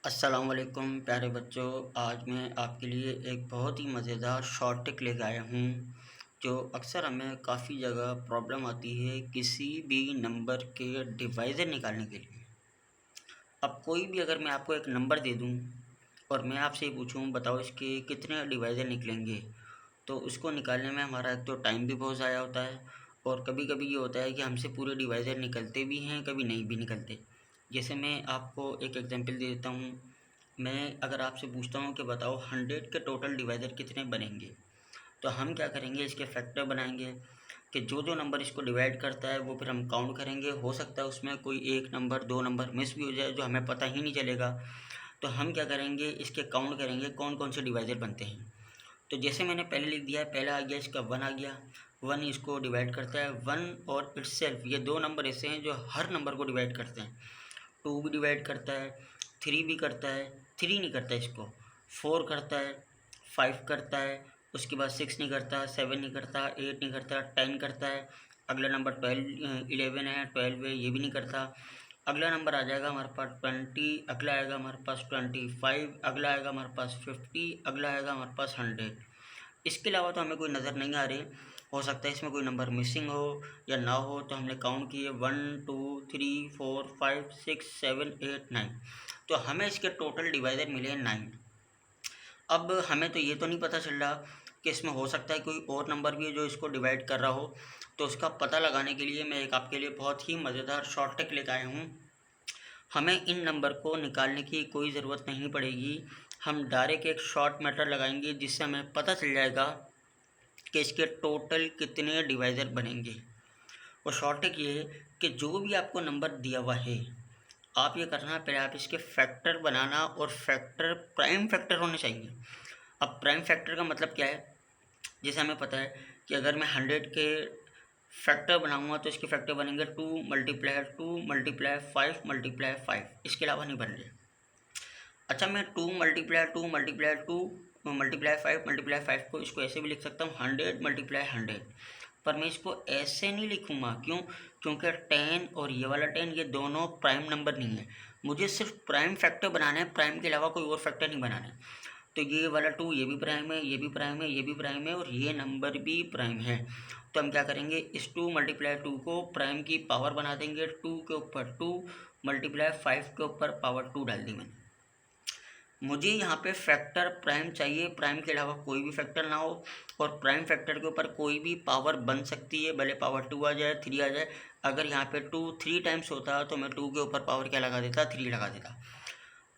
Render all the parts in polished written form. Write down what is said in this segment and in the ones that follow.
अस्सलाम वालेकुम प्यारे बच्चों। आज मैं आपके लिए एक बहुत ही मज़ेदार शॉर्ट ट्रिक लेकर आया हूँ जो अक्सर हमें काफ़ी जगह प्रॉब्लम आती है किसी भी नंबर के डिवाइज़र निकालने के लिए। अब कोई भी अगर मैं आपको एक नंबर दे दूँ और मैं आपसे ये पूछूँ बताओ इसके कितने डिवाइज़र निकलेंगे, तो उसको निकालने में हमारा एक तो टाइम भी बहुत ज़ाया होता है और कभी-कभी ये होता है कि हमसे पूरे डिवाइज़र निकलते भी हैं, कभी नहीं भी निकलते। जैसे मैं आपको एक एग्ज़ाम्पल दे देता हूँ। मैं अगर आपसे पूछता हूँ कि बताओ 100 के टोटल डिवाइज़र कितने बनेंगे, तो हम क्या करेंगे इसके फैक्टर बनाएंगे कि जो नंबर इसको डिवाइड करता है वो फिर हम काउंट करेंगे। हो सकता है उसमें कोई एक नंबर 2 नंबर मिस भी हो जाए जो हमें पता ही नहीं चलेगा। तो हम क्या करेंगे इसके काउंट करेंगे कौन-कौन से डिवाइज़र बनते हैं। तो जैसे मैंने पहले लिख दिया है, पहला आ गया इसका 1 आ गया। 1 इसको डिवाइड करता है। 1 और इटसेल्फ ये 2 नंबर ऐसे हैं जो हर नंबर को डिवाइड करते हैं। 2 भी डिवाइड करता है, 3 भी करता है, 3 नहीं करता इसको, 4 करता है, 5 करता है, उसके बाद 6 नहीं करता, 7 नहीं करता, 8 नहीं करता, 10 करता है। अगला नंबर 11 है, 12 है, ये भी नहीं करता। अगला नंबर आ जाएगा हमारे पास 20, अगला आएगा हमारे पास 25, अगला आएगा हमारे पास 50, अगला आएगा हमारे पास 100। इसके अलावा तो हमें कोई नज़र नहीं आ रहे। हो सकता है इसमें कोई नंबर मिसिंग हो या ना हो। तो हमने काउंट किए 1 2 3 4 5 6 7 8 9। तो हमें इसके टोटल डिवाइज़र मिले 9। अब हमें तो ये तो नहीं पता चल रहा कि इसमें हो सकता है कोई और नंबर भी है जो इसको डिवाइड कर रहा हो। तो उसका पता लगाने के लिए मैं एक आपके लिए बहुत ही मज़ेदार शॉर्ट ट्रिक लेकर आया हूँ। हमें इन नंबर को निकालने की कोई ज़रूरत नहीं पड़ेगी। हम डायरेक्ट एक शॉर्ट मेथड लगाएंगे जिससे हमें पता चल जाएगा कि इसके टोटल कितने डिवाइज़र बनेंगे। और शॉर्ट ट्रिक ये है कि जो भी आपको नंबर दिया हुआ है, आप ये करना पहले आप इसके फैक्टर बनाना, और फैक्टर प्राइम फैक्टर होने चाहिए। अब प्राइम फैक्टर का मतलब क्या है, जैसे हमें पता है कि अगर मैं 100 के फैक्टर बनाऊंगा तो इसके फैक्टर बनेंगे 2 मल्टीप्लाई 2 मल्टीप्लाई 5 मल्टीप्लाई 5, इसके अलावा नहीं बन रहे। अच्छा, मैं 2 मल्टीप्लाई 2 मल्टीप्लाई 2 मल्टीप्लाई 5 मल्टीप्लाई 5 को इसको ऐसे भी लिख सकता हूँ 100 मल्टीप्लाई 100। पर मैं इसको ऐसे नहीं लिखूँगा, क्यों? क्योंकि 10 और ये वाला 10 ये दोनों प्राइम नंबर नहीं है। मुझे सिर्फ प्राइम फैक्टर बनाना है, प्राइम के अलावा कोई और फैक्टर नहीं बनाना है। तो ये वाला 2 ये भी प्राइम है, ये भी प्राइम है, ये भी प्राइम है, और ये नंबर भी प्राइम है। तो हम क्या करेंगे, इस 2 मल्टीप्लाई 2 को प्राइम की पावर बना देंगे। 2 के ऊपर 2 मल्टीप्लाई 5 के ऊपर पावर 2 डाल दी मैंने। मुझे यहाँ पे फैक्टर प्राइम चाहिए, प्राइम के अलावा कोई भी फैक्टर ना हो, और प्राइम फैक्टर के ऊपर कोई भी पावर बन सकती है, भले पावर 2 आ जाए, 3 आ जाए। अगर यहाँ पे 2 3 टाइम्स होता तो मैं 2 के ऊपर पावर क्या लगा देता, 3 लगा देता।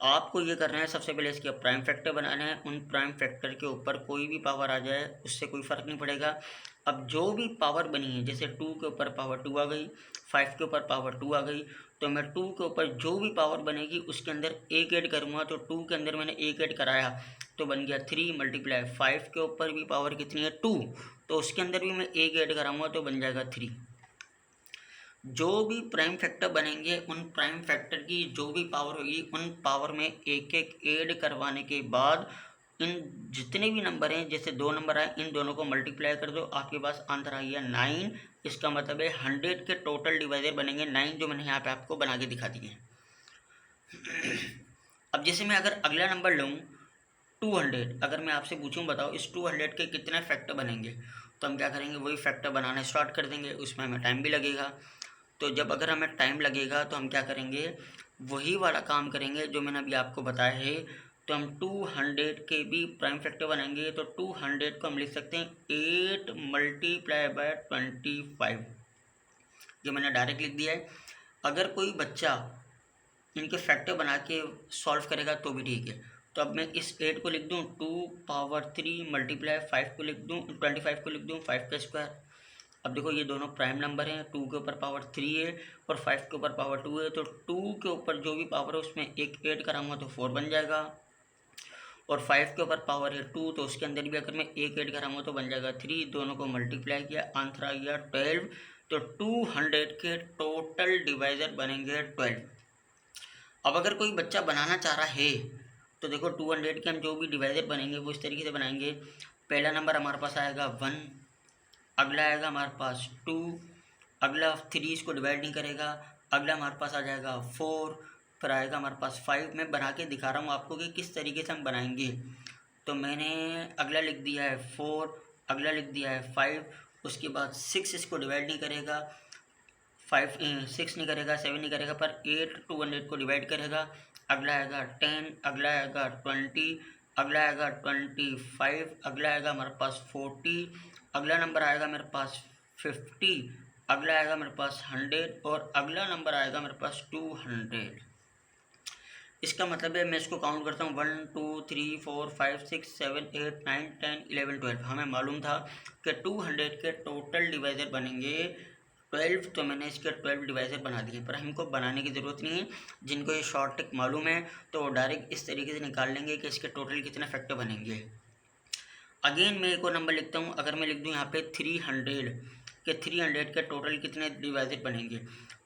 आपको ये करना है, सबसे पहले इसके प्राइम फैक्टर बनाना है। उन प्राइम फैक्टर के ऊपर कोई भी पावर आ जाए उससे कोई फ़र्क नहीं पड़ेगा। अब जो भी पावर बनी है, जैसे 2 के ऊपर पावर 2 आ गई, 5 के ऊपर पावर 2 आ गई, तो मैं 2 के ऊपर जो भी पावर बनेगी उसके अंदर एक ऐड करूँगा। तो 2 के अंदर मैंने एक ऐड कराया तो बन गया 3 मल्टीप्लाई 5 के ऊपर भी पावर कितनी है, 2, तो उसके अंदर भी मैं एक ऐड कराऊँगा तो बन जाएगा 3। जो भी प्राइम फैक्टर बनेंगे उन प्राइम फैक्टर की जो भी पावर होगी उन पावर में एक एक ऐड करवाने के बाद इन जितने भी नंबर हैं, जैसे 2 नंबर आए, इन दोनों को मल्टीप्लाई कर दो, आपके पास आंसर आ गया 9। इसका मतलब है 100 के टोटल डिवाइजर बनेंगे 9, जो मैंने यहाँ पे आपको बना के दिखा दिए हैं। अब जैसे मैं अगर अगला नंबर लूँ 200, अगर मैं आपसे पूछूं बताओ इस 200 के कितने फैक्टर बनेंगे, तो हम क्या करेंगे, वही फैक्टर बनाना स्टार्ट कर देंगे। उसमें हमें टाइम भी लगेगा। तो जब अगर हमें टाइम लगेगा तो हम क्या करेंगे, वही वाला काम करेंगे जो मैंने अभी आपको बताया है। तो हम 200 के भी प्राइम फैक्टर बनाएंगे। तो 200 को हम लिख सकते हैं 8 मल्टीप्लाई बाय 25। ये मैंने डायरेक्ट लिख दिया है। अगर कोई बच्चा इनके फैक्टर बना के सॉल्व करेगा तो भी ठीक है। तो अब मैं इस 8 को लिख दूँ 2 पावर 3 मल्टीप्लाई 5 को लिख दूँ, 25 को लिख दूँ 5 का स्क्वायर। अब देखो ये दोनों प्राइम नंबर हैं, 2 के ऊपर पावर 3 है और 5 के ऊपर पावर 2 है। तो 2 के ऊपर जो भी पावर है उसमें एक ऐड कराऊंगा तो 4 बन जाएगा, और 5 के ऊपर पावर है 2 तो उसके अंदर भी अगर मैं एक ऐड कराऊंगा तो बन जाएगा 3। दोनों को मल्टीप्लाई किया, आंसर आ गया 12। तो 200 के टोटल डिवाइजर बनेंगे 12। अब अगर कोई बच्चा बनाना चाह रहा है तो देखो 200 के हम जो भी डिवाइजर बनेंगे वो इस तरीके से बनाएंगे। पहला नंबर हमारे पास आएगा 1, अगला आएगा हमारे पास 2, अगला 3 इसको डिवाइड नहीं करेगा, अगला हमारे पास आ जाएगा 4, फिर आएगा हमारे पास 5। मैं बना के दिखा रहा हूँ आपको कि किस तरीके से हम बनाएंगे। तो मैंने अगला लिख दिया है 4, अगला लिख दिया है 5, उसके बाद 6 इसको डिवाइड नहीं करेगा, 6 नहीं करेगा, 7 नहीं करेगा, पर 8 200 को डिवाइड करेगा। अगला आएगा 10, अगला आएगा 20, अगला आएगा 25, अगला आएगा हमारे पास 40, अगला नंबर आएगा मेरे पास 50, अगला आएगा मेरे पास 100 और अगला नंबर आएगा मेरे पास 200। इसका मतलब है मैं इसको काउंट करता हूँ 1 2 3 4 5 6 7 8 9 10 11 12। हमें मालूम था कि 200 के टोटल डिवाइज़र बनेंगे 12, तो मैंने इसके 12 डिवाइज़र बना दिए, पर हमको बनाने की ज़रूरत नहीं है। जिनको ये शॉर्ट ट्रिक मालूम है तो वो डायरेक्ट इस तरीके से निकाल लेंगे कि इसके टोटल कितने फैक्टर बनेंगे। अगेन मैं एक और नंबर लिखता हूँ। अगर मैं लिख दूँ यहाँ पे 300 के 300 के टोटल कितने डिवाइज़र बनेंगे,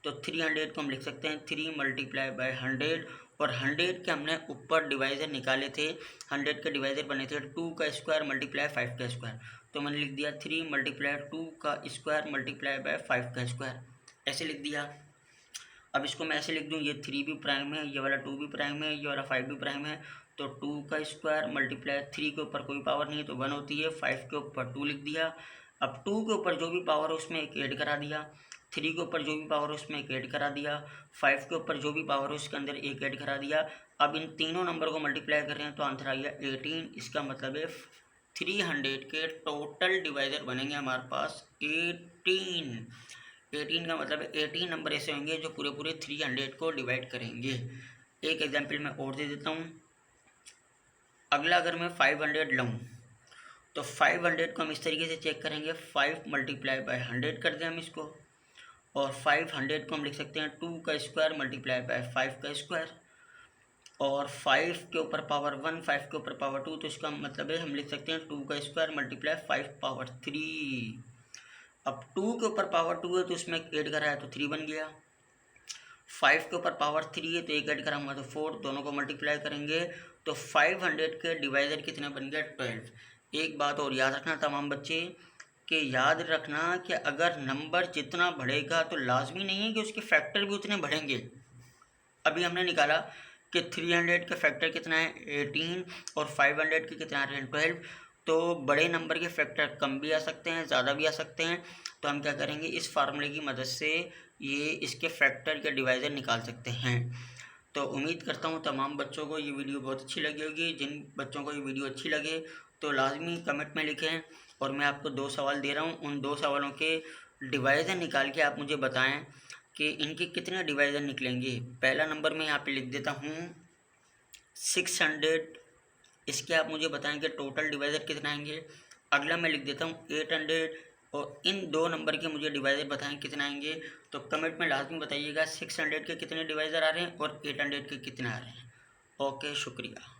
तो 300 को हम लिख सकते हैं 3 मल्टीप्लाई बाय 100, और 100 के हमने ऊपर डिवाइज़र निकाले थे, 100 के डिवाइज़र बने थे 2 का स्क्वायर मल्टीप्लाई 5 का स्क्वायर, तो मैंने लिख दिया 3 मल्टीप्लाई 2 का स्क्वायर मल्टीप्लाई बाय 5 का स्क्वायर, ऐसे लिख दिया। अब इसको मैं ऐसे लिख दूँ, ये 3 भी प्राइम है, ये वाला 2 भी प्राइम है, ये वाला 5 भी प्राइम है, तो 2 का स्क्वायर मल्टीप्लाई 3 के ऊपर कोई पावर नहीं है तो 1 होती है, 5 के ऊपर 2 लिख दिया। अब 2 के ऊपर जो भी पावर है उसमें एक ऐड करा दिया, 3 के ऊपर जो भी पावर है उसमें एक ऐड करा दिया, 5 के ऊपर जो भी पावर है उसके अंदर एक ऐड करा दिया। अब इन तीनों नंबर को मल्टीप्लाई कर रहे हैं तो आंसर आ गया 18। इसका मतलब है 300 के टोटल डिवाइज़र बनेंगे हमारे पास 18। 18 का मतलब है 18 नंबर ऐसे होंगे जो पूरे पूरे 300 को डिवाइड करेंगे। एक एग्जाम्पल मैं और दे देता हूँ। अगला अगर मैं 500 लूँ तो 500 को हम इस तरीके से चेक करेंगे, 5 मल्टीप्लाई बाय 100 कर दें हम इसको, और 500 को हम लिख सकते हैं 2 का स्क्वायर मल्टीप्लाई बाय 5 का स्क्वायर, और 5 के ऊपर पावर 1, 5 के ऊपर पावर 2, तो इसका मतलब है हम लिख सकते हैं 2 का स्क्वायर मल्टीप्लाई 5 पावर 3। अब 2 के ऊपर पावर 2 है तो उसमें ऐड करा है तो 3 बन गया, 5 के ऊपर पावर 3 है तो एक ऐड करा हुआ तो 4, दोनों को मल्टीप्लाई करेंगे तो 500 के डिवाइज़र कितने बन गया 12। एक बात और याद रखना तमाम बच्चे, कि याद रखना कि अगर नंबर जितना बढ़ेगा तो लाजमी नहीं है कि उसके फैक्टर भी उतने बढ़ेंगे। अभी हमने निकाला कि 300 का फैक्टर कितना है 18 और 500 के कितना आ रहे हैं 12, तो बड़े नंबर के फैक्टर कम भी आ सकते हैं, ज़्यादा भी आ सकते हैं। तो हम क्या करेंगे, इस फार्मूले की मदद से ये इसके फैक्टर के डिवाइज़र निकाल सकते हैं। तो उम्मीद करता हूँ तमाम बच्चों को ये वीडियो बहुत अच्छी लगी होगी। जिन बच्चों को ये वीडियो अच्छी लगे तो लाजमी कमेंट में लिखें, और मैं आपको 2 सवाल दे रहा हूँ, उन 2 सवालों के डिवाइज़र निकाल के आप मुझे बताएं कि इनके कितने डिवाइज़र निकलेंगे। पहला नंबर मैं यहाँ पे लिख देता हूँ 600, इसके आप मुझे बताएं कि टोटल डिवाइज़र कितना आएंगे। अगला मैं लिख देता हूँ 800, और इन 2 नंबर के मुझे डिवाइज़र बताएं कितना आएंगे। तो कमेंट में लाजमी बताइएगा 600 के कितने डिवाइज़र आ रहे हैं और 800 के कितने आ रहे हैं। ओके, शुक्रिया।